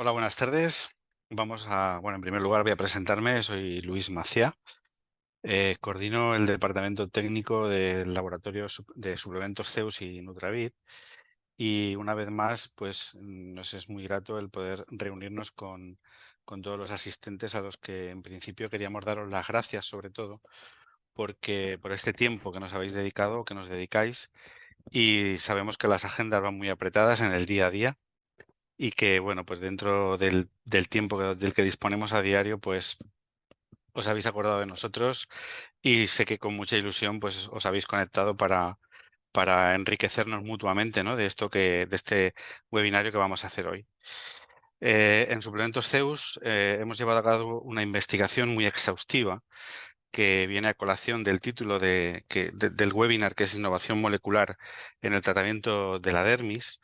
Hola, buenas tardes. En primer lugar voy a presentarme. Soy Luis Maciá. Coordino el departamento técnico del laboratorio de suplementos Zeus y Nutravid. Y una vez más, pues nos es muy grato el poder reunirnos con todos los asistentes a los que en principio queríamos daros las gracias, sobre todo, porque por este tiempo que nos habéis dedicado, que nos dedicáis, y sabemos que las agendas van muy apretadas en el día a día y que, bueno, pues dentro del tiempo del que disponemos a diario, pues os habéis acordado de nosotros y sé que con mucha ilusión pues os habéis conectado para enriquecernos mutuamente, ¿no? De este webinario que vamos a hacer hoy. En Suplementos Zeus hemos llevado a cabo una investigación muy exhaustiva que viene a colación del título del webinar, que es Innovación Molecular en el Tratamiento de la Dermis.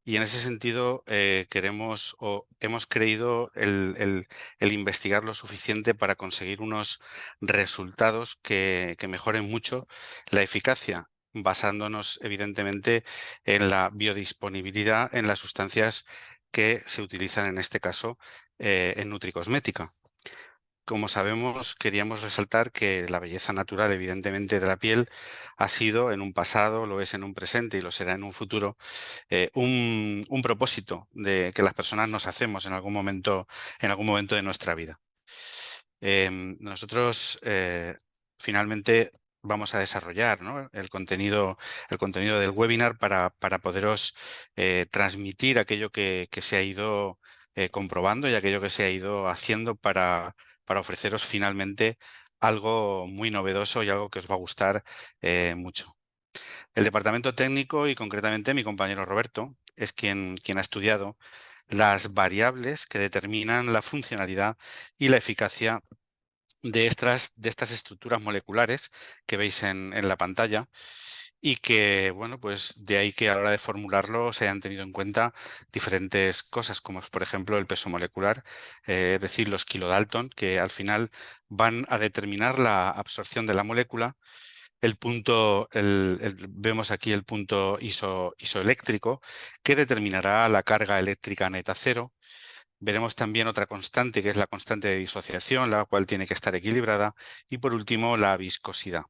Y en ese sentido queremos o hemos creído el investigar lo suficiente para conseguir unos resultados que mejoren mucho la eficacia, basándonos evidentemente en la biodisponibilidad en las sustancias que se utilizan en este caso en nutricosmética. Como sabemos, queríamos resaltar que la belleza natural, evidentemente, de la piel ha sido en un pasado, lo es en un presente y lo será en un futuro, un propósito de que las personas nos hacemos en algún momento de nuestra vida. Nosotros finalmente vamos a desarrollar, ¿no?, el contenido del webinar para poderos transmitir aquello que se ha ido comprobando y aquello que se ha ido haciendo para ofreceros finalmente algo muy novedoso y algo que os va a gustar mucho. El departamento técnico y concretamente mi compañero Roberto es quien ha estudiado las variables que determinan la funcionalidad y la eficacia de estas estructuras moleculares que veis en la pantalla y que, bueno, pues de ahí que a la hora de formularlo se hayan tenido en cuenta diferentes cosas, como es, por ejemplo, el peso molecular, es decir, los kilodalton, que al final van a determinar la absorción de la molécula. Vemos aquí el punto isoeléctrico, que determinará la carga eléctrica neta cero. Veremos también otra constante, que es la constante de disociación, la cual tiene que estar equilibrada. Y por último, la viscosidad.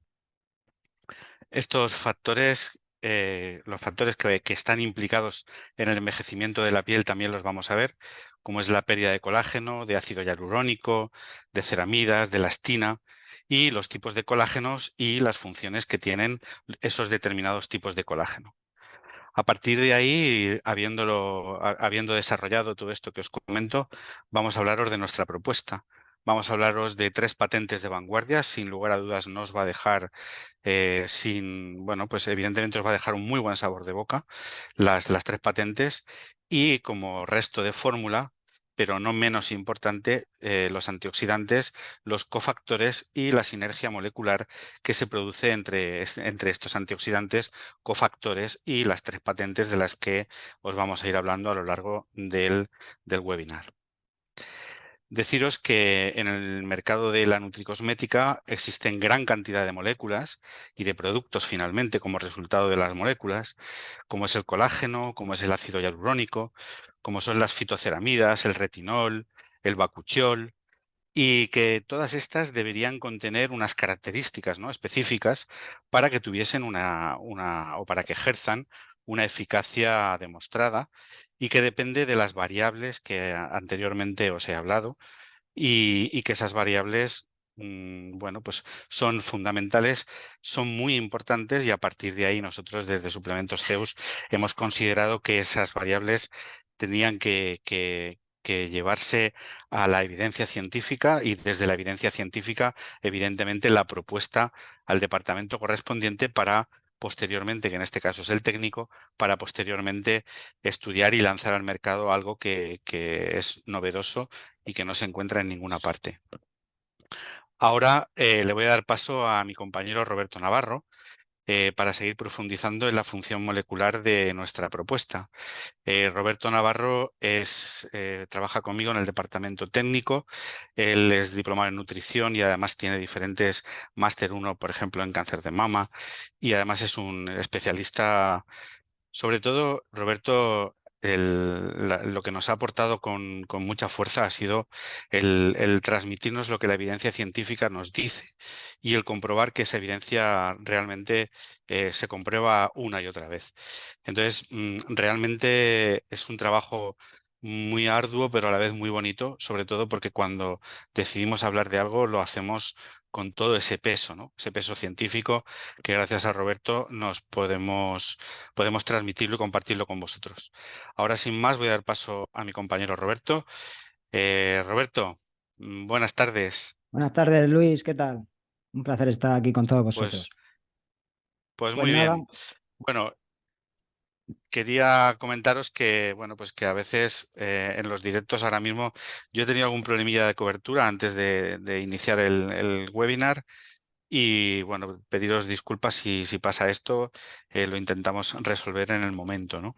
Estos factores, los factores que están implicados en el envejecimiento de la piel también los vamos a ver, como es la pérdida de colágeno, de ácido hialurónico, de ceramidas, de elastina y los tipos de colágenos y las funciones que tienen esos determinados tipos de colágeno. A partir de ahí, habiendo desarrollado todo esto que os comento, vamos a hablaros de nuestra propuesta. Vamos a hablaros de 3 patentes de vanguardia. Sin lugar a dudas, no os va a dejar bueno, pues evidentemente os va a dejar un muy buen sabor de boca las 3 patentes y como resto de fórmula, pero no menos importante, los antioxidantes, los cofactores y la sinergia molecular que se produce entre estos antioxidantes, cofactores y las 3 patentes de las que os vamos a ir hablando a lo largo del webinar. Deciros que en el mercado de la nutricosmética existen gran cantidad de moléculas y de productos finalmente como resultado de las moléculas, como es el colágeno, como es el ácido hialurónico, como son las fitoceramidas, el retinol, el bakuchiol, y que todas estas deberían contener unas características, ¿no?, específicas para que tuviesen o para que ejerzan una eficacia demostrada y que depende de las variables que anteriormente os he hablado y que esas variables, bueno, pues son fundamentales, son muy importantes y a partir de ahí nosotros desde Suplementos Zeus hemos considerado que esas variables tenían que llevarse a la evidencia científica y desde la evidencia científica, evidentemente, la propuesta al departamento correspondiente para posteriormente, que en este caso es el técnico, para posteriormente estudiar y lanzar al mercado algo que es novedoso y que no se encuentra en ninguna parte. Ahora le voy a dar paso a mi compañero Roberto Navarro para seguir profundizando en la función molecular de nuestra propuesta. Roberto Navarro trabaja conmigo en el departamento técnico. Él es diplomado en nutrición y además tiene diferentes máster 1, por ejemplo, en cáncer de mama, y además es un especialista. Sobre todo, Roberto, lo que nos ha aportado con mucha fuerza ha sido el transmitirnos lo que la evidencia científica nos dice y el comprobar que esa evidencia realmente se comprueba una y otra vez. Entonces, realmente es un trabajo muy arduo, pero a la vez muy bonito, sobre todo porque cuando decidimos hablar de algo lo hacemos con todo ese peso, ¿no? Ese peso científico que gracias a Roberto podemos transmitirlo y compartirlo con vosotros. Ahora, sin más, voy a dar paso a mi compañero Roberto. Roberto, buenas tardes. Buenas tardes, Luis, ¿qué tal? Un placer estar aquí con todos Pues, vosotros. pues Pues muy nada, bien. Bueno, quería comentaros que, bueno, pues que a veces en los directos ahora mismo yo he tenido algún problemilla de cobertura antes de iniciar el webinar y, bueno, pediros disculpas si pasa esto, lo intentamos resolver en el momento, ¿no?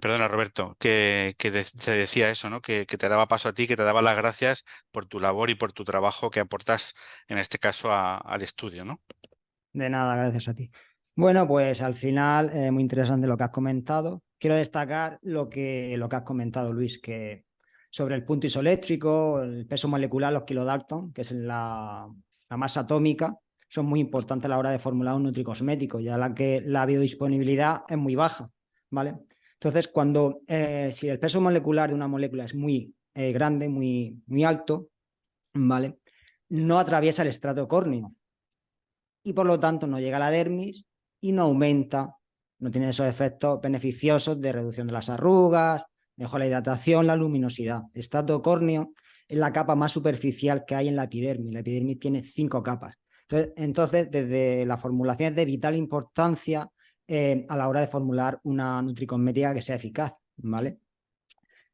Perdona, Roberto, te decía eso, ¿no? Que te daba paso a ti, que te daba las gracias por tu labor y por tu trabajo que aportas, en este caso, al estudio, ¿no? de nada, gracias a ti. Bueno, pues al final, muy interesante lo que has comentado. Quiero destacar lo que has comentado, Luis, que sobre el punto isoeléctrico, el peso molecular, los kilodalton, que es la masa atómica, son muy importantes a la hora de formular un nutricosmético, ya que la biodisponibilidad es muy baja, ¿vale? Entonces, si el peso molecular de una molécula es muy grande, muy alto, ¿vale? No atraviesa el estrato córneo y por lo tanto no llega a la dermis y no aumenta, no tiene esos efectos beneficiosos de reducción de las arrugas, mejora la hidratación, la luminosidad. El estrato córneo es la capa más superficial que hay en la epidermis. La epidermis tiene 5 capas. Entonces, desde la formulación es de vital importancia a la hora de formular una nutricosmética que sea eficaz, ¿vale?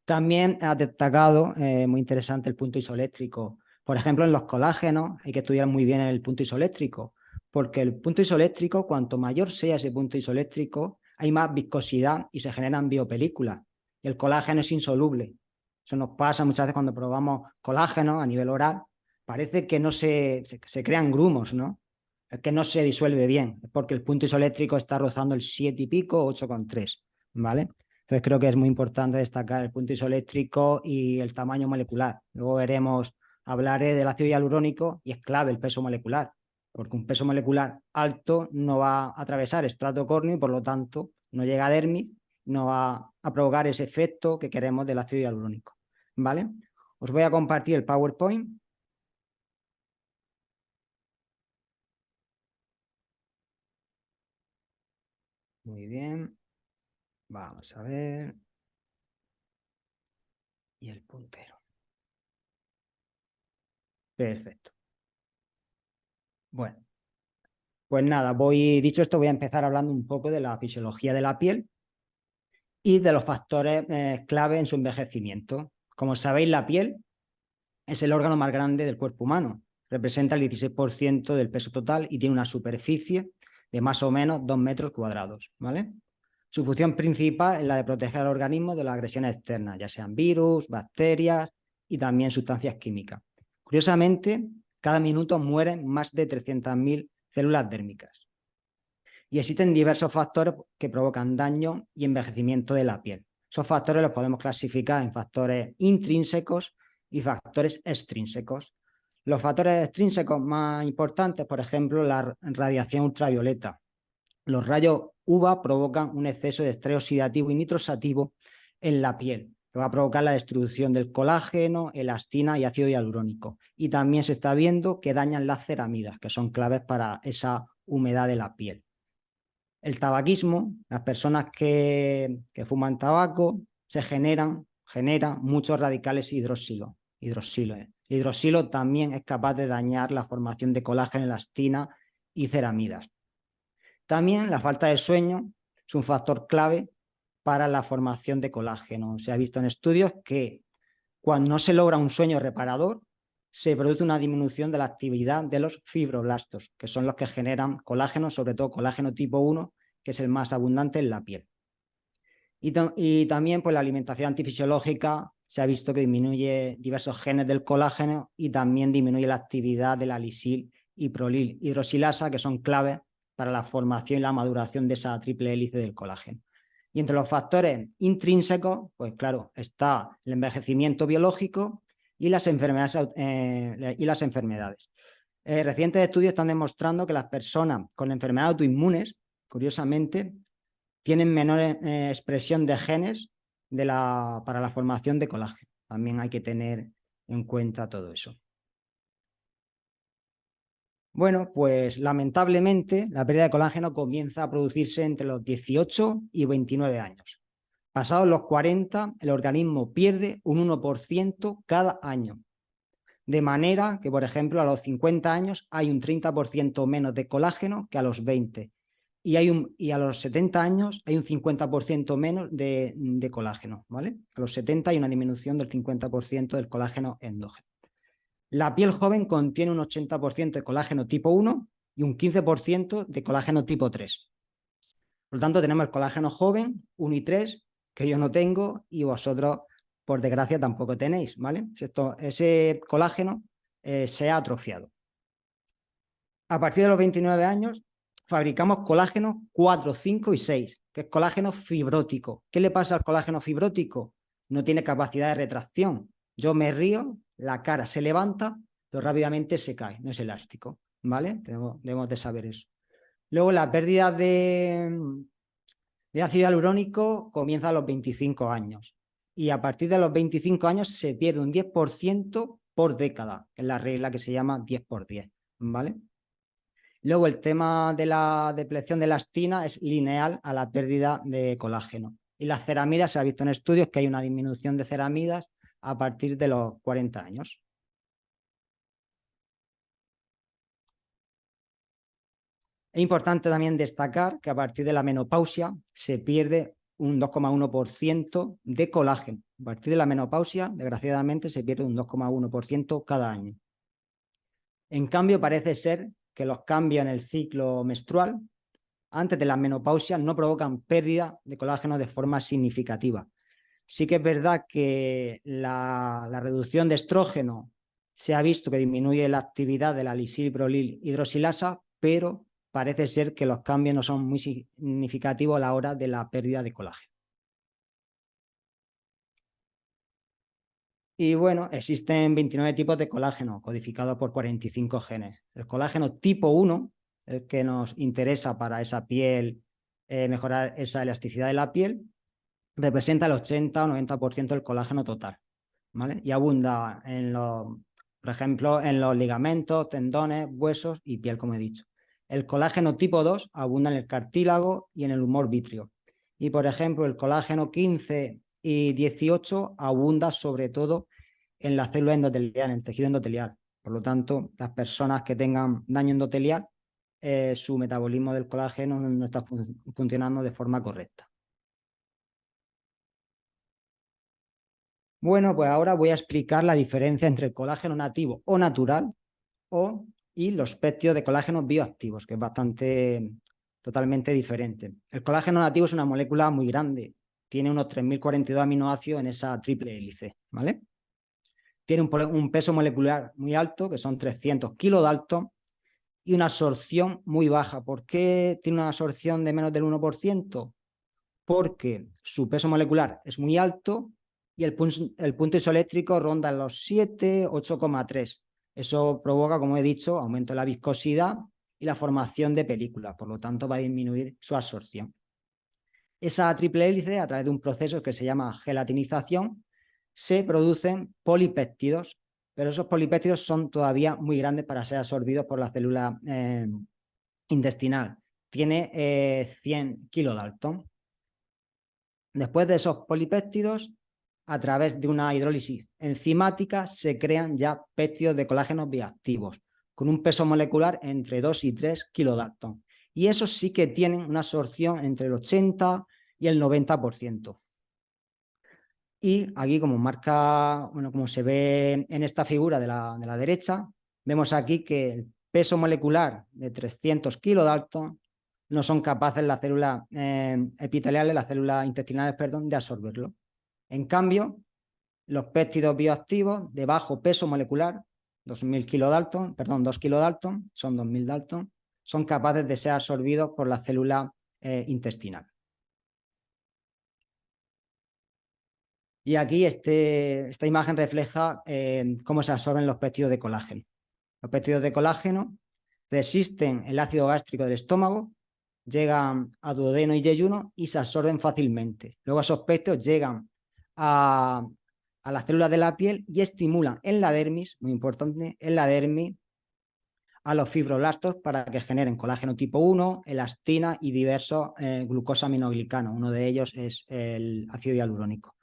También ha destacado, muy interesante, el punto isoeléctrico. Por ejemplo, en los colágenos hay que estudiar muy bien el punto isoeléctrico, porque el punto isoeléctrico, cuanto mayor sea ese punto isoeléctrico, hay más viscosidad y se generan biopelículas. Y el colágeno es insoluble. Eso nos pasa muchas veces cuando probamos colágeno a nivel oral. Parece que no se crean grumos, ¿no? Es que no se disuelve bien, es porque el punto isoeléctrico está rozando el 7 y pico, 8,3, ¿vale? Entonces creo que es muy importante destacar el punto isoeléctrico y el tamaño molecular. Luego veremos, hablaré del ácido hialurónico y es clave el peso molecular, porque un peso molecular alto no va a atravesar estrato córneo y por lo tanto no llega a dermis, no va a provocar ese efecto que queremos del ácido hialurónico. ¿Vale? Os voy a compartir el PowerPoint. Muy bien. Vamos a ver. Y el puntero. Perfecto. Bueno, pues nada, dicho esto, voy a empezar hablando un poco de la fisiología de la piel y de los factores clave en su envejecimiento. Como sabéis, la piel es el órgano más grande del cuerpo humano. Representa el 16% del peso total y tiene una superficie de más o menos 2 metros cuadrados, ¿vale? Su función principal es la de proteger al organismo de las agresiones externas, ya sean virus, bacterias y también sustancias químicas. Curiosamente, cada minuto mueren más de 300.000 células dérmicas. Y existen diversos factores que provocan daño y envejecimiento de la piel. Esos factores los podemos clasificar en factores intrínsecos y factores extrínsecos. Los factores extrínsecos más importantes, por ejemplo, la radiación ultravioleta. Los rayos UVA provocan un exceso de estrés oxidativo y nitrosativo en la piel, que va a provocar la destrucción del colágeno, elastina y ácido hialurónico. Y también se está viendo que dañan las ceramidas, que son claves para esa humedad de la piel. El tabaquismo, las personas que fuman tabaco, genera muchos radicales hidroxilo. El hidroxilo también es capaz de dañar la formación de colágeno, elastina y ceramidas. También la falta de sueño es un factor clave para la formación de colágeno. Se ha visto en estudios que cuando no se logra un sueño reparador, se produce una disminución de la actividad de los fibroblastos, que son los que generan colágeno, sobre todo colágeno tipo 1, que es el más abundante en la piel. Y también pues, la alimentación antifisiológica se ha visto que disminuye diversos genes del colágeno y también disminuye la actividad de la lisil y prolil hidroxilasa, que son claves para la formación y la maduración de esa triple hélice del colágeno. Y entre los factores intrínsecos, pues claro, está el envejecimiento biológico y las enfermedades. Recientes estudios están demostrando que las personas con enfermedades autoinmunes, curiosamente, tienen menor expresión de genes para la formación de colágeno. También hay que tener en cuenta todo eso. Bueno, pues lamentablemente la pérdida de colágeno comienza a producirse entre los 18 y 29 años. Pasados los 40, el organismo pierde un 1% cada año. De manera que, por ejemplo, a los 50 años hay un 30% menos de colágeno que a los 20. Y a los 70 años hay un 50% menos de colágeno, ¿vale? A los 70 hay una disminución del 50% del colágeno endógeno. La piel joven contiene un 80% de colágeno tipo 1 y un 15% de colágeno tipo 3. Por lo tanto, tenemos el colágeno joven 1 y 3, que yo no tengo y vosotros, por desgracia, tampoco tenéis, ¿vale? Ese colágeno se ha atrofiado. A partir de los 29 años, fabricamos colágeno 4, 5 y 6, que es colágeno fibrótico. ¿Qué le pasa al colágeno fibrótico? No tiene capacidad de retracción. Yo me río, la cara se levanta, pero rápidamente se cae, no es elástico, ¿vale? Debemos de saber eso. Luego la pérdida de ácido hialurónico comienza a los 25 años y a partir de los 25 años se pierde un 10% por década, que es la regla que se llama 10 por 10, ¿vale? Luego el tema de la depleción de elastina es lineal a la pérdida de colágeno. Y las ceramidas, se ha visto en estudios que hay una disminución de ceramidas a partir de los 40 años. Es importante también destacar que a partir de la menopausia se pierde un 2,1% de colágeno. A partir de la menopausia, desgraciadamente, se pierde un 2,1% cada año. En cambio, parece ser que los cambios en el ciclo menstrual antes de la menopausia no provocan pérdida de colágeno de forma significativa. Sí que es verdad que la reducción de estrógeno se ha visto que disminuye la actividad de la lisilprolir hidroxilasa, pero parece ser que los cambios no son muy significativos a la hora de la pérdida de colágeno. Y bueno, existen 29 tipos de colágeno codificados por 45 genes. El colágeno tipo 1, el que nos interesa para esa piel, mejorar esa elasticidad de la piel, representa el 80 o 90% del colágeno total, ¿vale? Y abunda por ejemplo, en los ligamentos, tendones, huesos y piel, como he dicho. El colágeno tipo 2 abunda en el cartílago y en el humor vítreo. Y, por ejemplo, el colágeno 15 y 18 abunda sobre todo en la célula endotelial, en el tejido endotelial. Por lo tanto, las personas que tengan daño endotelial, su metabolismo del colágeno no está funcionando de forma correcta. Bueno, pues ahora voy a explicar la diferencia entre el colágeno nativo o natural y los péptidos de colágeno bioactivos, que es totalmente diferente. El colágeno nativo es una molécula muy grande, tiene unos 3042 aminoácidos en esa triple hélice, ¿vale? Tiene un peso molecular muy alto, que son 300 kilodalton, y una absorción muy baja. ¿Por qué tiene una absorción de menos del 1%? Porque su peso molecular es muy alto y el punto isoeléctrico ronda los 7, 8,3. Eso provoca, como he dicho, aumento de la viscosidad y la formación de películas, por lo tanto va a disminuir su absorción. Esa triple hélice, a través de un proceso que se llama gelatinización, se producen polipéptidos, pero esos polipéptidos son todavía muy grandes para ser absorbidos por la célula intestinal. Tiene 100 kilodalton. Después de esos polipéptidos, a través de una hidrólisis enzimática, se crean ya péptidos de colágeno bioactivos, con un peso molecular entre 2 y 3 kilodalton. Y esos sí que tienen una absorción entre el 80 y el 90%. Y aquí, como se ve en esta figura de la derecha, vemos aquí que el peso molecular de 300 kilodalton no son capaces las células epiteliales, las células intestinales, perdón, de absorberlo. En cambio, los péptidos bioactivos de bajo peso molecular, 2000 kilodalton, perdón, 2 kilodalton, son 2000 dalton, son capaces de ser absorbidos por la célula intestinal. Y aquí esta imagen refleja cómo se absorben los péptidos de colágeno. Los péptidos de colágeno resisten el ácido gástrico del estómago, llegan a duodeno y yeyuno y se absorben fácilmente. Luego esos péptidos llegan a las células de la piel y estimulan en la dermis, muy importante, en la dermis, a los fibroblastos para que generen colágeno tipo 1, elastina y diversos glucosaminoglicanos. Uno de ellos es el ácido hialurónico.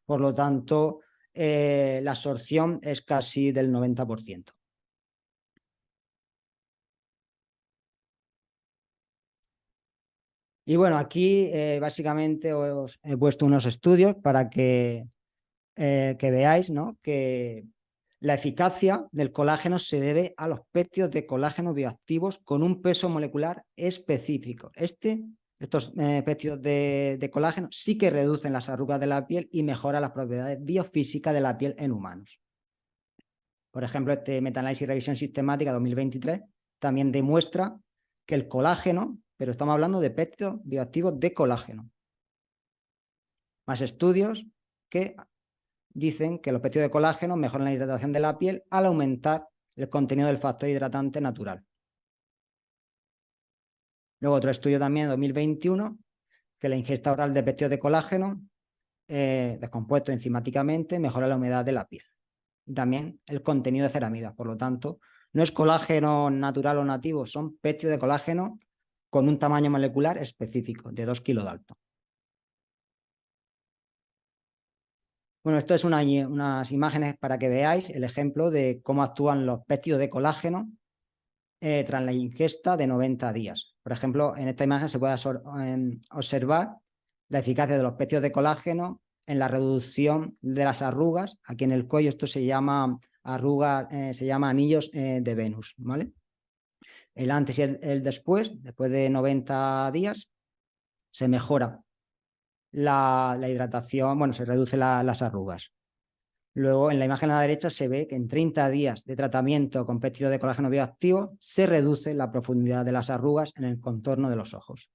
Por lo tanto, la absorción es casi del 90%. Y bueno, aquí básicamente os he puesto unos estudios para que veáis, ¿no?, que la eficacia del colágeno se debe a los péptidos de colágeno bioactivos con un peso molecular específico. Estos péptidos de colágeno sí que reducen las arrugas de la piel y mejoran las propiedades biofísicas de la piel en humanos. Por ejemplo, este metaanálisis y revisión sistemática 2023 también demuestra que el colágeno, pero estamos hablando de péptidos bioactivos de colágeno. Más estudios que dicen que los péptidos de colágeno mejoran la hidratación de la piel al aumentar el contenido del factor hidratante natural. Luego otro estudio también, 2021, que la ingesta oral de péptidos de colágeno descompuestos enzimáticamente mejora la humedad de la piel. Y también el contenido de ceramidas. Por lo tanto, no es colágeno natural o nativo, son péptidos de colágeno con un tamaño molecular específico, de 2 kilodalton. Bueno, esto es unas imágenes para que veáis el ejemplo de cómo actúan los péptidos de colágeno tras la ingesta de 90 días. Por ejemplo, en esta imagen se puede observar la eficacia de los péptidos de colágeno en la reducción de las arrugas. Aquí en el cuello esto se llama arrugas, se llama anillos de Venus, ¿vale? El antes y el después de 90 días, se mejora la hidratación, bueno, se reducen las arrugas. Luego, en la imagen a la derecha se ve que en 30 días de tratamiento con péptido de colágeno bioactivo se reduce la profundidad de las arrugas en el contorno de los ojos.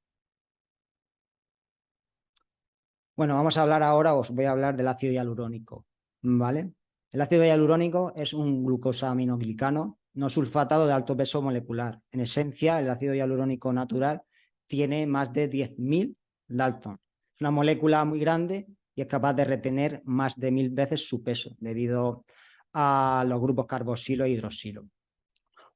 Bueno, vamos a hablar ahora, os voy a hablar del ácido hialurónico, ¿vale? El ácido hialurónico es un glucosaminoglicano no sulfatado de alto peso molecular. En esencia, el ácido hialurónico natural tiene más de 10.000 Dalton. Es una molécula muy grande y es capaz de retener más de 1000 veces su peso debido a los grupos carboxilo e hidroxilo.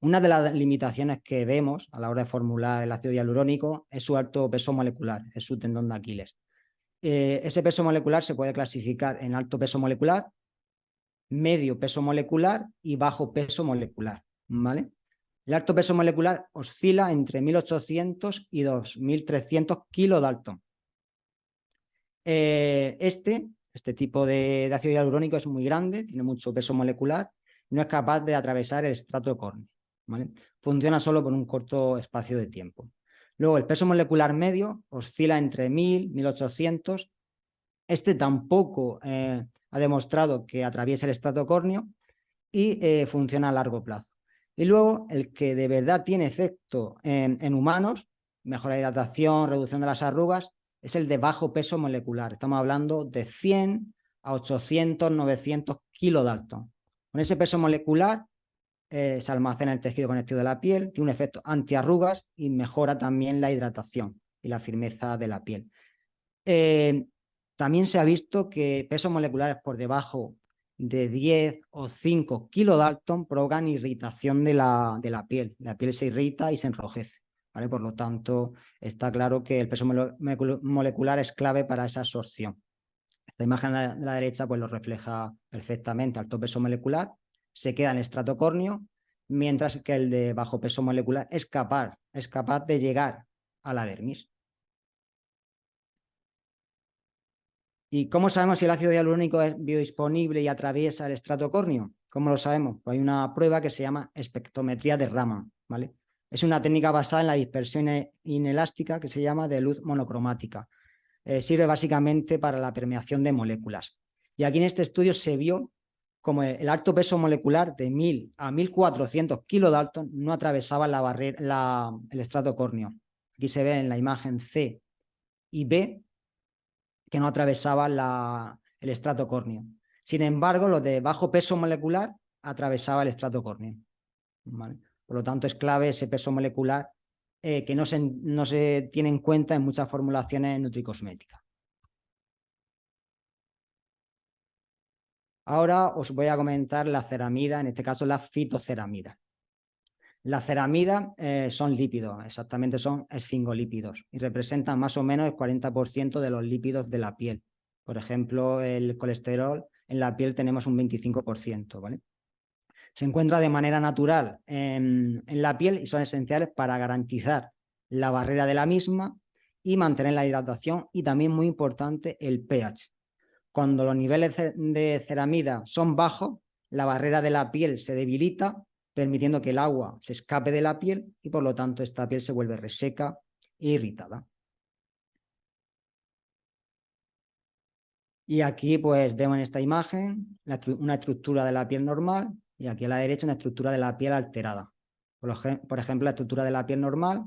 Una de las limitaciones que vemos a la hora de formular el ácido hialurónico es su alto peso molecular, es su tendón de Aquiles. Ese peso molecular se puede clasificar en alto peso molecular, medio peso molecular y bajo peso molecular, ¿vale? El alto peso molecular oscila entre 1800 y 2300 kilodalton. Este tipo de ácido hialurónico es muy grande, tiene mucho peso molecular, no es capaz de atravesar el estrato córneo, ¿vale? Funciona solo por un corto espacio de tiempo. Luego, el peso molecular medio oscila entre 1000 y 1800. Este tampoco ha demostrado que atraviese el estrato córneo y funciona a largo plazo. Y luego, el que de verdad tiene efecto en humanos, mejora de hidratación, reducción de las arrugas, es el de bajo peso molecular. Estamos hablando de 100 a 800, 900 kilodalton. Con ese peso molecular se almacena en el tejido conectivo de la piel, tiene un efecto antiarrugas y mejora también la hidratación y la firmeza de la piel. También se ha visto que pesos moleculares por debajo de 10 o 5 kilodalton provocan irritación de la piel. La piel se irrita y se enrojece, ¿vale? Por lo tanto, está claro que el peso molecular es clave para esa absorción. Esta imagen de la derecha pues lo refleja perfectamente. Alto peso molecular se queda en el estrato córneo, mientras que el de bajo peso molecular es capaz de llegar a la dermis. ¿Y cómo sabemos si el ácido hialurónico es biodisponible y atraviesa el estrato córneo? ¿Cómo lo sabemos? Pues hay una prueba que se llama espectrometría de Raman, ¿vale? Es una técnica basada en la dispersión inelástica que se llama de luz monocromática. Sirve básicamente para la permeación de moléculas. Y aquí en este estudio se vio como el alto peso molecular de 1000 a 1400 kilodalton no atravesaba el estrato córneo. Aquí se ve en la imagen C y B que no atravesaba el estrato córneo. Sin embargo, los de bajo peso molecular atravesaba el estrato córneo. ¿Vale? Por lo tanto, es clave ese peso molecular que no se tiene en cuenta en muchas formulaciones nutricosméticas. Ahora os voy a comentar la ceramida, en este caso la fitoceramida. Las ceramidas son lípidos, exactamente son esfingolípidos y representan más o menos el 40% de los lípidos de la piel. Por ejemplo, el colesterol en la piel tenemos un 25%, ¿vale? Se encuentra de manera natural en la piel y son esenciales para garantizar la barrera de la misma y mantener la hidratación y también muy importante el pH. Cuando los niveles de ceramida son bajos, la barrera de la piel se debilita, permitiendo que el agua se escape de la piel y por lo tanto esta piel se vuelve reseca e irritada. Y aquí pues vemos en esta imagen una estructura de la piel normal y aquí a la derecha una estructura de la piel alterada. Por ejemplo, la estructura de la piel normal,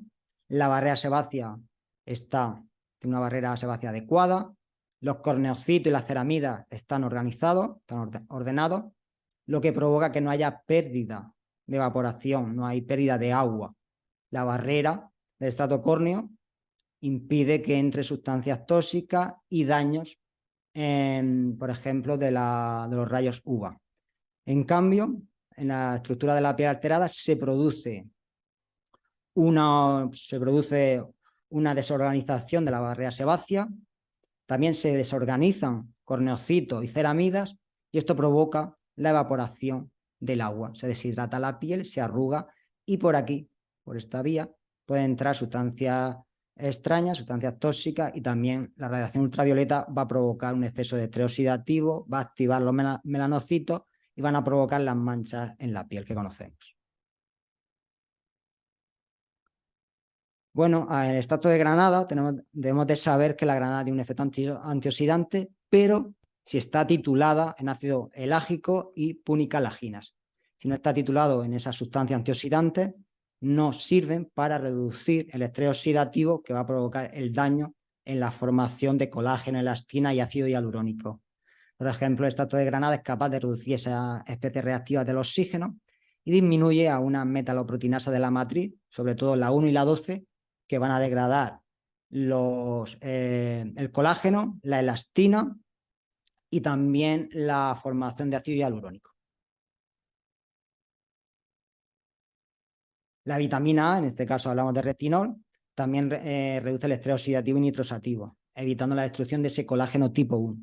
la barrera sebácea tiene una barrera sebácea adecuada, los corneocitos y las ceramidas están organizados, están ordenados, lo que provoca que no haya pérdida de evaporación, no hay pérdida de agua. La barrera del estrato córneo impide que entre sustancias tóxicas y daños, por ejemplo, de los rayos UVA. En cambio, en la estructura de la piel alterada se produce una desorganización de la barrera sebácea, también se desorganizan corneocitos y ceramidas y esto provoca la evaporación del agua. Se deshidrata la piel, se arruga y por aquí, por esta vía, pueden entrar sustancias extrañas, sustancias tóxicas y también la radiación ultravioleta va a provocar un exceso de estrés oxidativo, va a activar los melanocitos y van a provocar las manchas en la piel que conocemos. Bueno, en el extracto de granada debemos de saber que la granada tiene un efecto antioxidante, pero si está titulada en ácido elágico y punicalaginas. Si no está titulado en esas sustancias antioxidantes, no sirven para reducir el estrés oxidativo que va a provocar el daño en la formación de colágeno, elastina y ácido hialurónico. Por ejemplo, el extracto de granada es capaz de reducir esas especies reactivas del oxígeno y disminuye a una metaloproteinasa de la matriz, sobre todo la 1 y la 12, que van a degradar el colágeno, la elastina y también la formación de ácido hialurónico. La vitamina A, en este caso hablamos de retinol, también reduce el estrés oxidativo y nitrosativo, evitando la destrucción de ese colágeno tipo 1.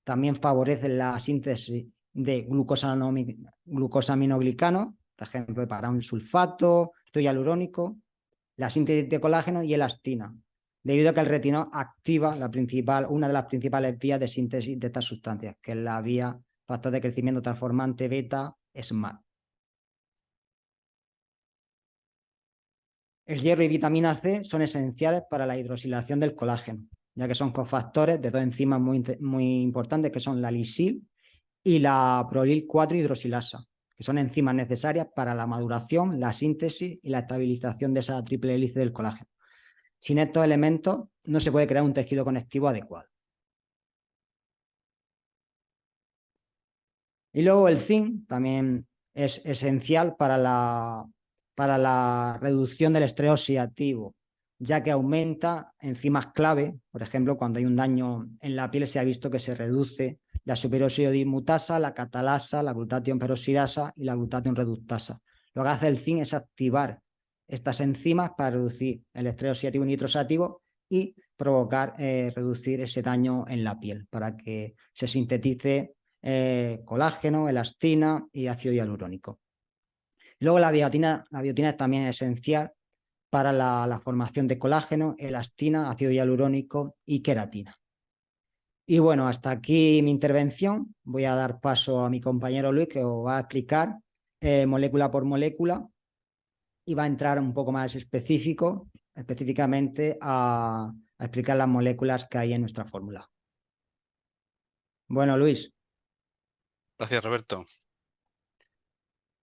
También favorece la síntesis de glucosaminoglicano, por ejemplo, para un sulfato, ácido hialurónico, la síntesis de colágeno y elastina, debido a que el retinol activa una de las principales vías de síntesis de estas sustancias, que es la vía factor de crecimiento transformante beta SMAD. El hierro y vitamina C son esenciales para la hidrosilación del colágeno, ya que son cofactores de dos enzimas muy importantes, que son la lisil y la prolil 4 hidrosilasa, que son enzimas necesarias para la maduración, la síntesis y la estabilización de esa triple hélice del colágeno. Sin estos elementos no se puede crear un tejido conectivo adecuado. Y luego el zinc también es esencial para la reducción del estrés oxidativo, ya que aumenta enzimas clave. Por ejemplo, cuando hay un daño en la piel se ha visto que se reduce la superóxido dismutasa, la catalasa, la glutatión peroxidasa y la glutatión reductasa. Lo que hace el zinc es activar estas enzimas para reducir el estrés oxidativo y nitrosativo y provocar, reducir ese daño en la piel para que se sintetice colágeno, elastina y ácido hialurónico. Luego la biotina es también esencial para la formación de colágeno, elastina, ácido hialurónico y queratina. Y bueno, hasta aquí mi intervención. Voy a dar paso a mi compañero Luis, que os va a explicar molécula por molécula y va a entrar un poco más específicamente a explicar las moléculas que hay en nuestra fórmula. Bueno, Luis. Gracias, Roberto.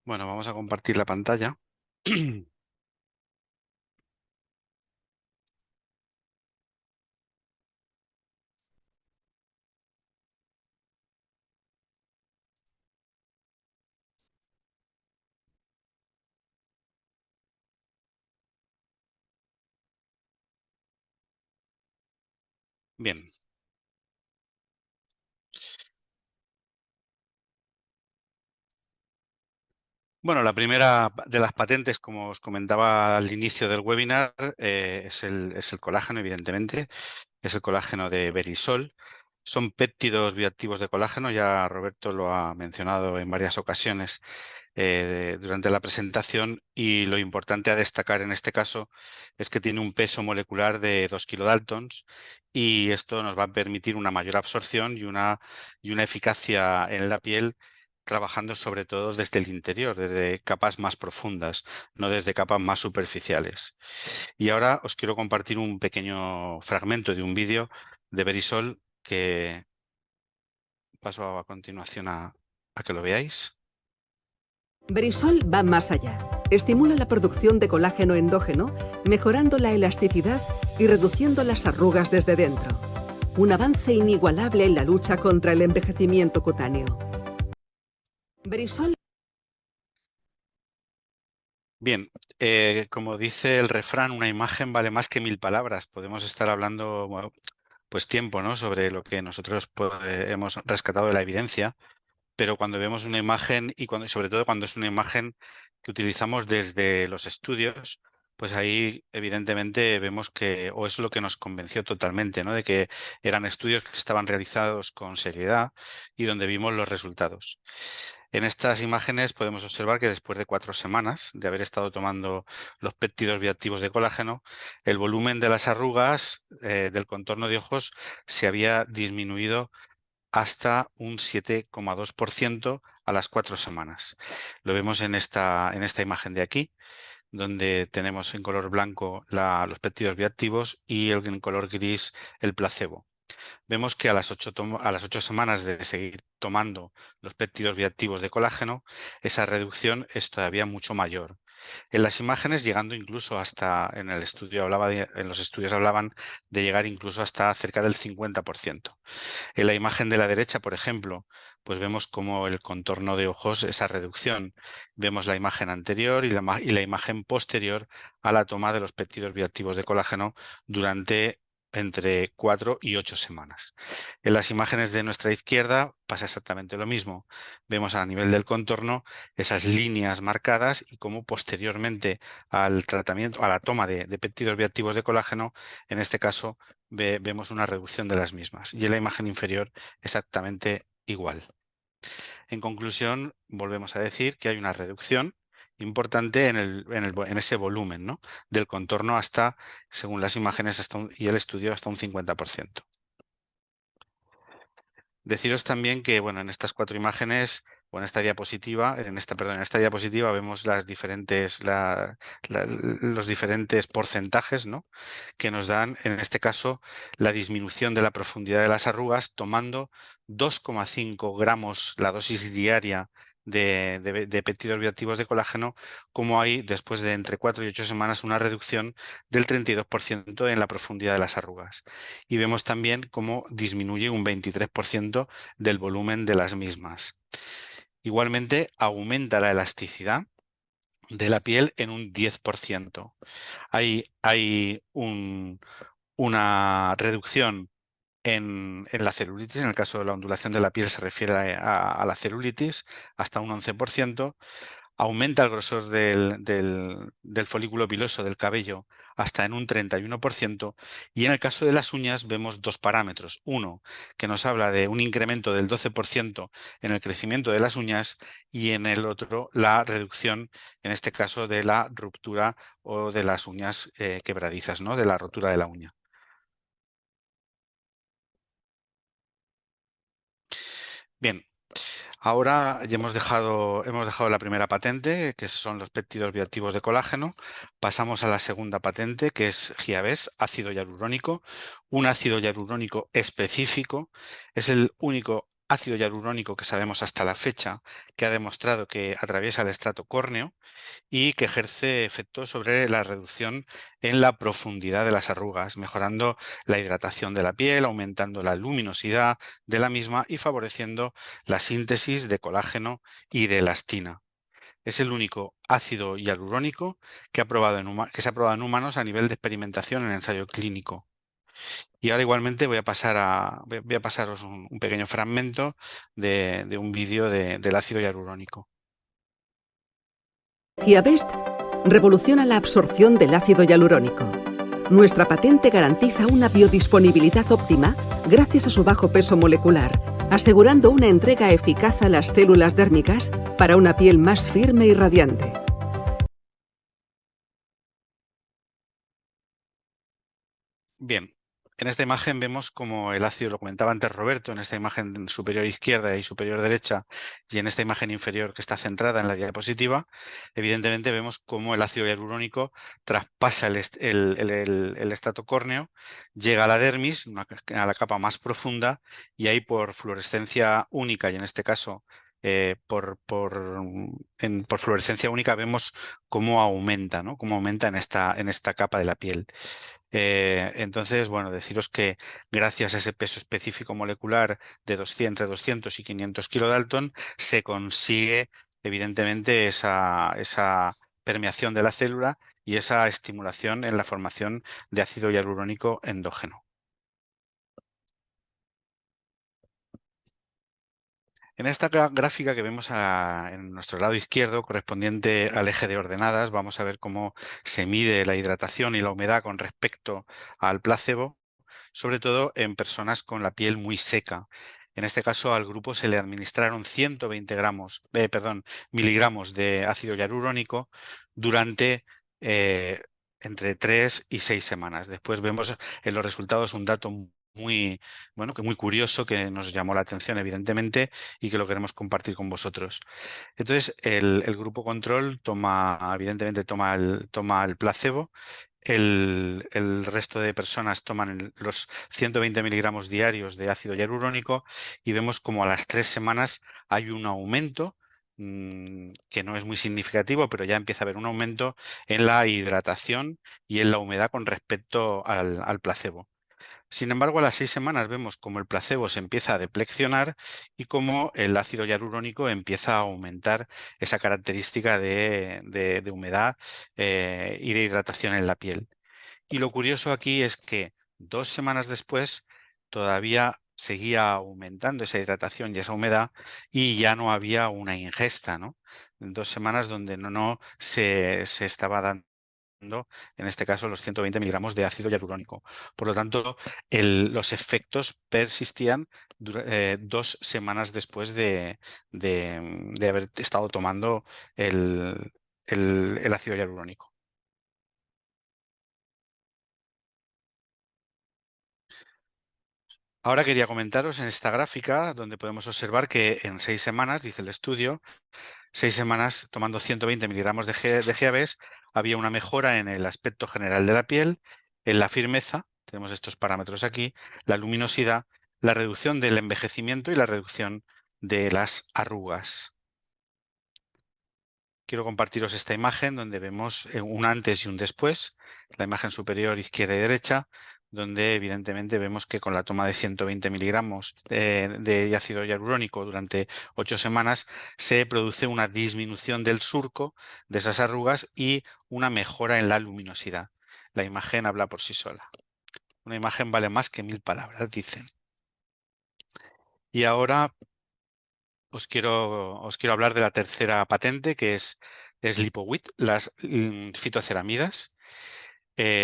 Bueno, vamos a compartir la pantalla. Bien. Bueno, la primera de las patentes, como os comentaba al inicio del webinar, es el colágeno, evidentemente. Es el colágeno de Verisol. Son péptidos bioactivos de colágeno, ya Roberto lo ha mencionado en varias ocasiones durante la presentación, y lo importante a destacar en este caso es que tiene un peso molecular de 2 kilodaltons, y esto nos va a permitir una mayor absorción y una eficacia en la piel, trabajando sobre todo desde el interior, desde capas más profundas, no desde capas más superficiales. Y ahora os quiero compartir un pequeño fragmento de un vídeo de Verisol que paso a continuación a que lo veáis. Verisol va más allá. Estimula la producción de colágeno endógeno, mejorando la elasticidad y reduciendo las arrugas desde dentro. Un avance inigualable en la lucha contra el envejecimiento cutáneo. Verisol. Bien, como dice el refrán, una imagen vale más que 1000 palabras. Podemos estar hablando, bueno, pues tiempo, ¿no?, sobre lo que nosotros hemos rescatado de la evidencia, pero cuando vemos una imagen y sobre todo cuando es una imagen que utilizamos desde los estudios, pues ahí evidentemente vemos que, o es lo que nos convenció totalmente, ¿no?, de que eran estudios que estaban realizados con seriedad y donde vimos los resultados. En estas imágenes podemos observar que después de 4 semanas de haber estado tomando los péptidos bioactivos de colágeno, el volumen de las arrugas del contorno de ojos se había disminuido hasta un 7,2% a las 4 semanas. Lo vemos en esta imagen de aquí, donde tenemos en color blanco los péptidos bioactivos y en color gris el placebo. Vemos que a las 8 semanas de seguir tomando los péptidos bioactivos de colágeno, esa reducción es todavía mucho mayor. En las imágenes, llegando incluso hasta, en los estudios hablaban de llegar incluso hasta cerca del 50%. En la imagen de la derecha, por ejemplo, pues vemos como el contorno de ojos, esa reducción. Vemos la imagen anterior y la imagen posterior a la toma de los péptidos bioactivos de colágeno durante entre 4 y 8 semanas. En las imágenes de nuestra izquierda pasa exactamente lo mismo. Vemos a nivel del contorno esas líneas marcadas y cómo posteriormente al tratamiento, a la toma de péptidos bioactivos de colágeno, en este caso vemos una reducción de las mismas. Y en la imagen inferior exactamente igual. En conclusión, volvemos a decir que hay una reducción importante en ese volumen, ¿no?, del contorno hasta, según las imágenes y el estudio, hasta un 50%. Deciros también que, bueno, en estas 4 imágenes, o en esta diapositiva, en esta diapositiva vemos los diferentes porcentajes, ¿no?, que nos dan, en este caso, la disminución de la profundidad de las arrugas, tomando 2,5 gramos la dosis diaria de péptidos bioactivos de colágeno, como hay después de entre 4 y 8 semanas una reducción del 32% en la profundidad de las arrugas. Y vemos también cómo disminuye un 23% del volumen de las mismas. Igualmente, aumenta la elasticidad de la piel en un 10%. Hay una reducción en la celulitis. En el caso de la ondulación de la piel se refiere a la celulitis, hasta un 11%. Aumenta el grosor del folículo piloso del cabello hasta en un 31%, y en el caso de las uñas vemos 2 parámetros. Uno, que nos habla de un incremento del 12% en el crecimiento de las uñas, y en el otro la reducción, en este caso, de la ruptura o de las uñas quebradizas, ¿no?, de la rotura de la uña. Bien. Ahora ya hemos dejado la primera patente, que son los péptidos bioactivos de colágeno. Pasamos a la segunda patente, que es GIABES, ácido hialurónico. Un ácido hialurónico específico. Es el único ácido hialurónico que sabemos hasta la fecha que ha demostrado que atraviesa el estrato córneo y que ejerce efecto sobre la reducción en la profundidad de las arrugas, mejorando la hidratación de la piel, aumentando la luminosidad de la misma y favoreciendo la síntesis de colágeno y de elastina. Es el único ácido hialurónico que se ha probado en humanos a nivel de experimentación en ensayo clínico. Y ahora igualmente voy a pasaros un pequeño fragmento de un vídeo del ácido hialurónico. Giabest revoluciona la absorción del ácido hialurónico. Nuestra patente garantiza una biodisponibilidad óptima gracias a su bajo peso molecular, asegurando una entrega eficaz a las células dérmicas para una piel más firme y radiante. Bien, en esta imagen vemos como el ácido, lo comentaba antes Roberto, en esta imagen superior izquierda y superior derecha, y en esta imagen inferior que está centrada en la diapositiva, evidentemente vemos cómo el ácido hialurónico traspasa el estrato córneo, llega a la dermis, a la capa más profunda, y ahí por fluorescencia única, y en este caso por fluorescencia única vemos cómo aumenta, ¿no? Cómo aumenta en esta capa de la piel. Entonces, bueno, deciros que gracias a ese peso específico molecular de entre 200 y 500 kilodalton se consigue evidentemente esa permeación de la célula y esa estimulación en la formación de ácido hialurónico endógeno. En esta gráfica que vemos en nuestro lado izquierdo, correspondiente al eje de ordenadas, vamos a ver cómo se mide la hidratación y la humedad con respecto al placebo, sobre todo en personas con la piel muy seca. En este caso, al grupo se le administraron 120 miligramos de ácido hialurónico durante entre 3 y 6 semanas. Después vemos en los resultados un dato muy curioso que nos llamó la atención, evidentemente, y que lo queremos compartir con vosotros. Entonces, el grupo control evidentemente toma el placebo. El resto de personas toman los 120 miligramos diarios de ácido hialurónico y vemos como a las 3 semanas hay un aumento que no es muy significativo, pero ya empieza a haber un aumento en la hidratación y en la humedad con respecto al placebo. Sin embargo, a las 6 semanas vemos como el placebo se empieza a depleccionar y como el ácido hialurónico empieza a aumentar esa característica de humedad y de hidratación en la piel. Y lo curioso aquí es que 2 semanas después todavía seguía aumentando esa hidratación y esa humedad y ya no había una ingesta, ¿no? En 2 semanas donde no se estaba dando, en este caso, los 120 miligramos de ácido hialurónico. Por lo tanto, los efectos persistían 2 semanas después de haber estado tomando el ácido hialurónico. Ahora quería comentaros en esta gráfica donde podemos observar que en 6 semanas, dice el estudio, 6 semanas tomando 120 miligramos de GABs, había una mejora en el aspecto general de la piel, en la firmeza, tenemos estos parámetros aquí, la luminosidad, la reducción del envejecimiento y la reducción de las arrugas. Quiero compartiros esta imagen donde vemos un antes y un después, la imagen superior izquierda y derecha, donde evidentemente vemos que con la toma de 120 miligramos de ácido hialurónico durante 8 semanas se produce una disminución del surco de esas arrugas y una mejora en la luminosidad. La imagen habla por sí sola. Una imagen vale más que 1000 palabras, dicen. Y ahora os quiero hablar de la tercera patente, que es LipoWit, las fitoceramidas.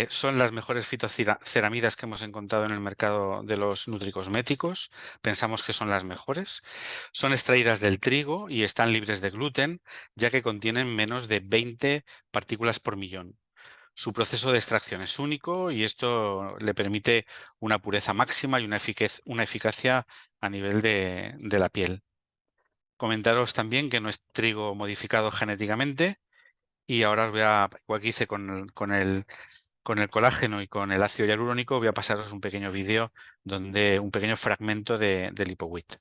Son las mejores fitoceramidas que hemos encontrado en el mercado de los nutricosméticos. Pensamos que son las mejores. Son extraídas del trigo y están libres de gluten, ya que contienen menos de 20 partículas por millón. Su proceso de extracción es único y esto le permite una pureza máxima y una eficacia a nivel de la piel. Comentaros también que no es trigo modificado genéticamente y ahora os voy a, igual que hice con el colágeno y con el ácido hialurónico, voy a pasaros un pequeño vídeo un pequeño fragmento de LipoWit.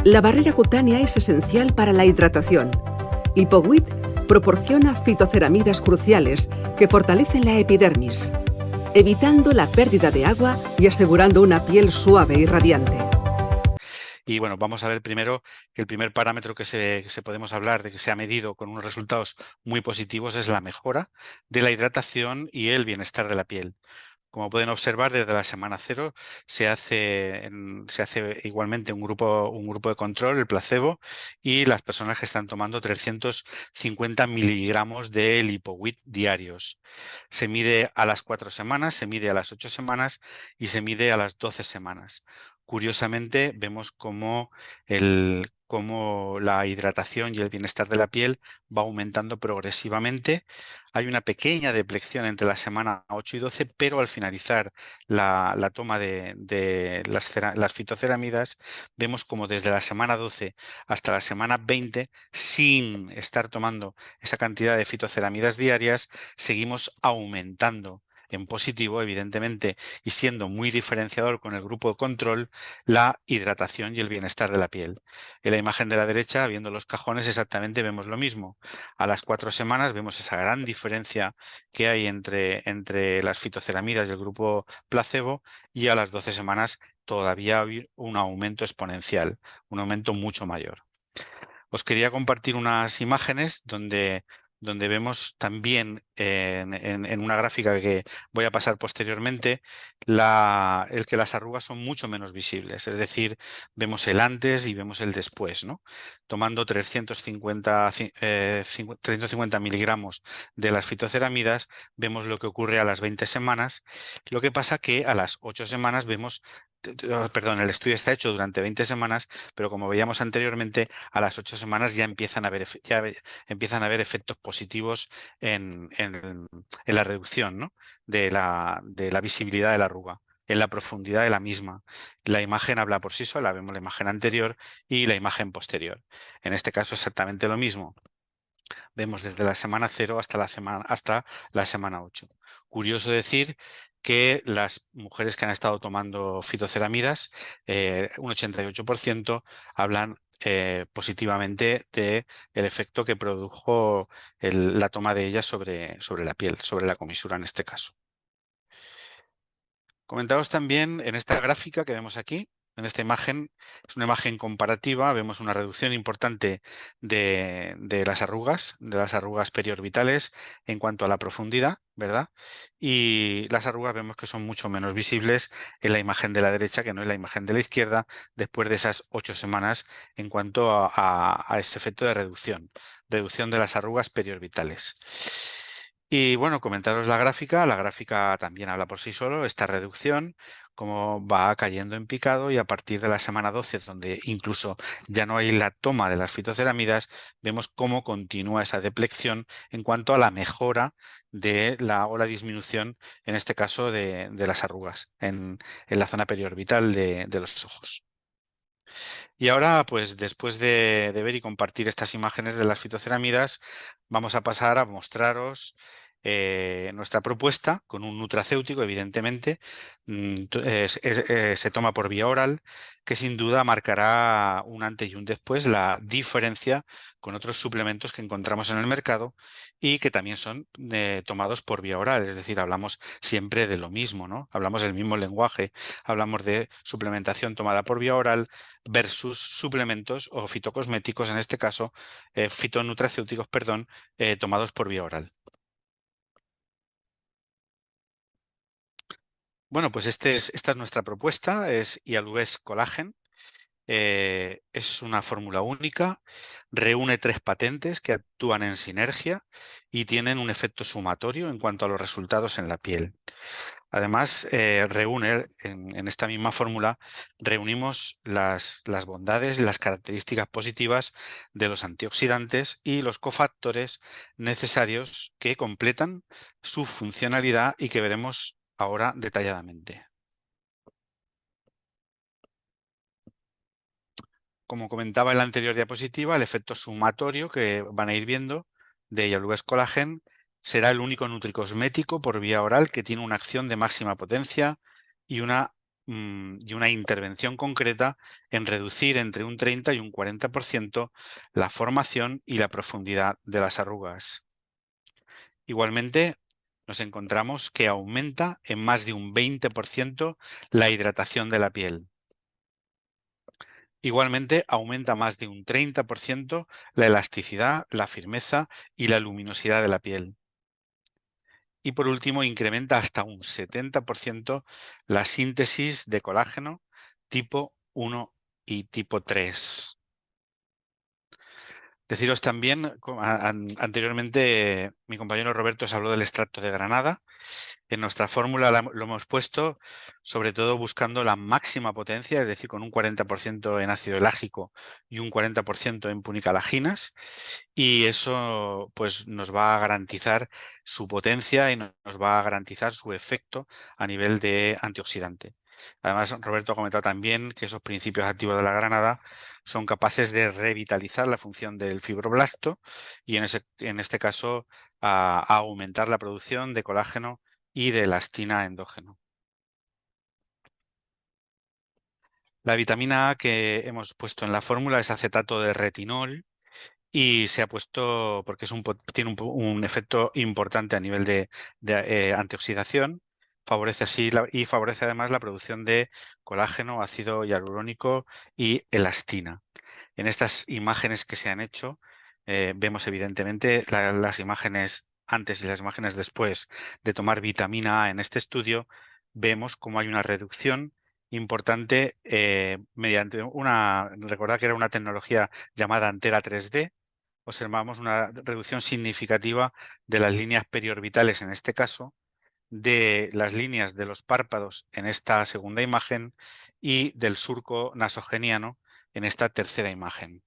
La barrera cutánea es esencial para la hidratación. LipoWit proporciona fitoceramidas cruciales que fortalecen la epidermis, evitando la pérdida de agua y asegurando una piel suave y radiante. Y bueno, vamos a ver primero que el primer parámetro que podemos hablar de que se ha medido con unos resultados muy positivos es la mejora de la hidratación y el bienestar de la piel. Como pueden observar, desde la semana 0 se hace igualmente un grupo de control, el placebo, y las personas que están tomando 350 miligramos de Lipowit diarios. Se mide a las 4 semanas, se mide a las 8 semanas y se mide a las 12 semanas. Curiosamente, vemos cómo la hidratación y el bienestar de la piel va aumentando progresivamente. Hay una pequeña deplección entre la semana 8 y 12, pero al finalizar la toma de las fitoceramidas, vemos como desde la semana 12 hasta la semana 20, sin estar tomando esa cantidad de fitoceramidas diarias, seguimos aumentando en positivo, evidentemente, y siendo muy diferenciador con el grupo de control, la hidratación y el bienestar de la piel. En la imagen de la derecha, viendo los cajones, exactamente vemos lo mismo. A las 4 semanas vemos esa gran diferencia que hay entre las fitoceramidas y el grupo placebo, y a las 12 semanas todavía hay un aumento exponencial, un aumento mucho mayor. Os quería compartir unas imágenes donde vemos también en una gráfica que voy a pasar posteriormente el que las arrugas son mucho menos visibles. Es decir, vemos el antes y vemos el después, ¿no? Tomando 350 miligramos de las fitoceramidas, vemos lo que ocurre a las 20 semanas. Lo que pasa que a las 8 semanas vemos, perdón, el estudio está hecho durante 20 semanas, pero como veíamos anteriormente, a las 8 semanas ya empiezan a haber efectos positivos en la reducción, ¿no?, de la visibilidad de la arruga, en la profundidad de la misma. La imagen habla por sí sola, vemos la imagen anterior y la imagen posterior. En este caso exactamente lo mismo. Vemos desde la semana 0 hasta la semana 8. Curioso decir que las mujeres que han estado tomando fitoceramidas, un 88% hablan positivamente del efecto que produjo la toma de ellas sobre la piel, sobre la comisura en este caso. Comentaros también en esta gráfica que vemos aquí, en esta imagen, es una imagen comparativa, vemos una reducción importante de las arrugas periorbitales en cuanto a la profundidad, ¿verdad? Y las arrugas vemos que son mucho menos visibles en la imagen de la derecha que no en la imagen de la izquierda, después de esas 8 semanas en cuanto a ese efecto de reducción de las arrugas periorbitales. Y bueno, comentaros la gráfica también habla por sí solo, esta reducción, cómo va cayendo en picado, y a partir de la semana 12, donde incluso ya no hay la toma de las fitoceramidas, vemos cómo continúa esa deplección en cuanto a la mejora o la disminución, en este caso, de las arrugas en la zona periorbital de los ojos. Y ahora, pues después de ver y compartir estas imágenes de las fitoceramidas, vamos a pasar a mostraros nuestra propuesta con un nutracéutico, evidentemente. Se toma por vía oral, que sin duda marcará un antes y un después, la diferencia con otros suplementos que encontramos en el mercado y que también son tomados por vía oral. Es decir, hablamos siempre de lo mismo, ¿no? Hablamos el mismo lenguaje, hablamos de suplementación tomada por vía oral versus suplementos o fitocosméticos, en este caso, fitonutracéuticos, perdón, tomados por vía oral. Bueno, pues esta es nuestra propuesta, es Yalués Collagen. Es una fórmula única, reúne 3 patentes que actúan en sinergia y tienen un efecto sumatorio en cuanto a los resultados en la piel. Además, reúne en esta misma fórmula, reunimos las bondades y las características positivas de los antioxidantes y los cofactores necesarios que completan su funcionalidad y que veremos ahora detalladamente. Como comentaba en la anterior diapositiva, el efecto sumatorio que van a ir viendo de Yalués Collagen será el único nutricosmético por vía oral que tiene una acción de máxima potencia y una intervención concreta en reducir entre un 30 y un 40% la formación y la profundidad de las arrugas. Igualmente, nos encontramos que aumenta en más de un 20% la hidratación de la piel. Igualmente, aumenta más de un 30% la elasticidad, la firmeza y la luminosidad de la piel. Y por último, incrementa hasta un 70% la síntesis de colágeno tipo 1 y tipo 3. Deciros también, anteriormente mi compañero Roberto os habló del extracto de granada. En nuestra fórmula lo hemos puesto sobre todo buscando la máxima potencia, es decir, con un 40% en ácido elágico y un 40% en punicalaginas, y eso pues nos va a garantizar su potencia y nos va a garantizar su efecto a nivel de antioxidante. Además, Roberto ha comentado también que esos principios activos de la granada son capaces de revitalizar la función del fibroblasto y en este caso a aumentar la producción de colágeno y de elastina endógeno. La vitamina A que hemos puesto en la fórmula es acetato de retinol y se ha puesto porque tiene un efecto importante a nivel de antioxidación. Favorece y favorece además la producción de colágeno, ácido hialurónico y elastina. En estas imágenes que se han hecho, vemos evidentemente las imágenes antes y las imágenes después de tomar vitamina A en este estudio, vemos cómo hay una reducción importante mediante recordad que era una tecnología llamada Antera 3D, observamos una reducción significativa de las líneas periorbitales en este caso, de las líneas de los párpados en esta segunda imagen y del surco nasogeniano en esta tercera imagen.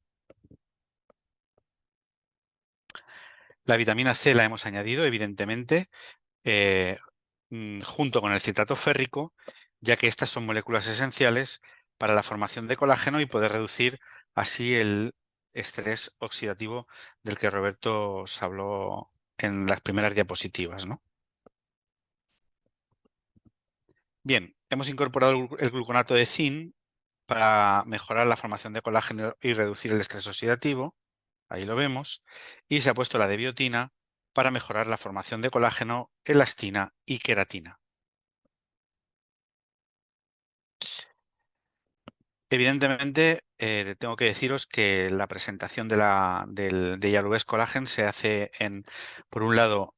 La vitamina C la hemos añadido, evidentemente, junto con el citrato férrico, ya que estas son moléculas esenciales para la formación de colágeno y poder reducir así el estrés oxidativo del que Roberto os habló en las primeras diapositivas, ¿no? Bien, hemos incorporado el gluconato de zinc para mejorar la formación de colágeno y reducir el estrés oxidativo. Ahí lo vemos. Y se ha puesto la de biotina para mejorar la formación de colágeno, elastina y queratina. Evidentemente, tengo que deciros que la presentación de Yalues Collagen se hace por un lado,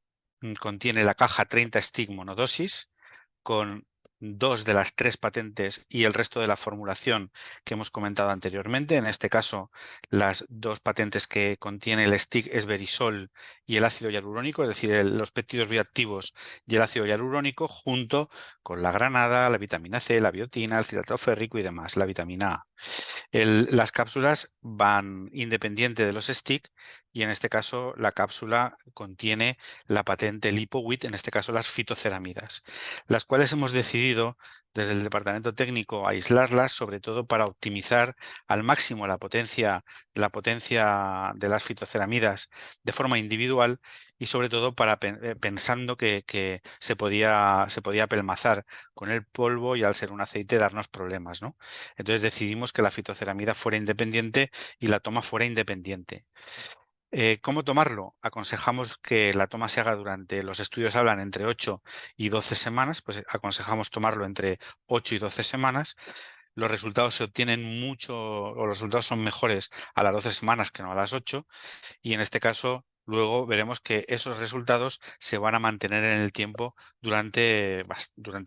contiene la caja 30 stick monodosis, con 2 de las 3 patentes y el resto de la formulación que hemos comentado anteriormente. En este caso, las 2 patentes que contiene el stick es Verisol y el ácido hialurónico, es decir, los péptidos bioactivos y el ácido hialurónico, junto con la granada, la vitamina C, la biotina, el citrato férrico y demás, la vitamina A. Las cápsulas van independiente de los stick y en este caso la cápsula contiene la patente LipoWit, en este caso las fitoceramidas, las cuales hemos decidido desde el departamento técnico aislarlas, sobre todo para optimizar al máximo la potencia de las fitoceramidas de forma individual y sobre todo pensando que se podía apelmazar con el polvo y al ser un aceite darnos problemas, ¿no? Entonces decidimos que la fitoceramida fuera independiente y la toma fuera independiente. ¿Cómo tomarlo? Aconsejamos que la toma se haga los estudios hablan entre 8 y 12 semanas, pues aconsejamos tomarlo entre 8 y 12 semanas. Los resultados se obtienen los resultados son mejores a las 12 semanas que no a las 8, y en este caso luego veremos que esos resultados se van a mantener en el tiempo durante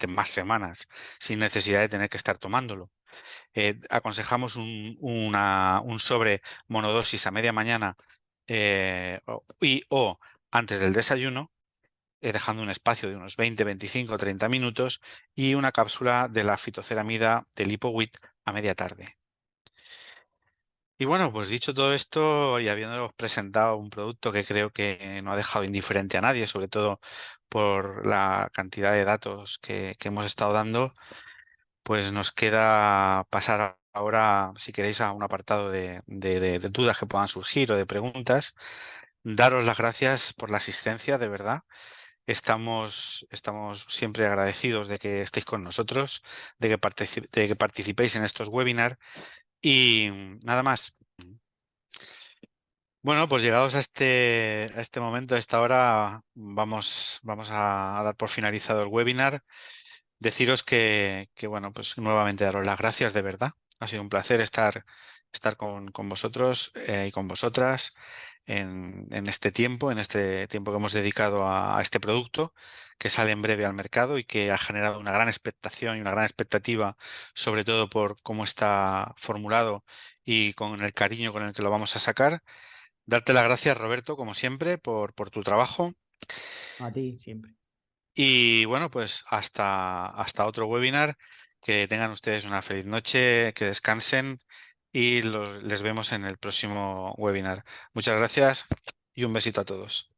más semanas, sin necesidad de tener que estar tomándolo. Aconsejamos un sobre monodosis a media mañana o antes del desayuno, dejando un espacio de unos 20, 25, 30 minutos y una cápsula de la fitoceramida de LipoWit a media tarde. Y bueno, pues dicho todo esto y habiéndonos presentado un producto que creo que no ha dejado indiferente a nadie, sobre todo por la cantidad de datos que hemos estado dando, pues nos queda pasar ahora, si queréis, a un apartado de dudas que puedan surgir o de preguntas. Daros las gracias por la asistencia, de verdad. Estamos siempre agradecidos de que estéis con nosotros, de que participéis en estos webinars y nada más. Bueno, pues llegados a este momento, a esta hora, vamos a dar por finalizado el webinar. Deciros que bueno, pues nuevamente daros las gracias de verdad Ha sido un placer estar con vosotros y con vosotras en este tiempo que hemos dedicado a este producto que sale en breve al mercado y que ha generado una gran expectación y una gran expectativa, sobre todo por cómo está formulado y con el cariño con el que lo vamos a sacar. Darte las gracias, Roberto, como siempre, por tu trabajo. A ti siempre. Y bueno, pues hasta otro webinar. Que tengan ustedes una feliz noche, que descansen y les vemos en el próximo webinar. Muchas gracias y un besito a todos.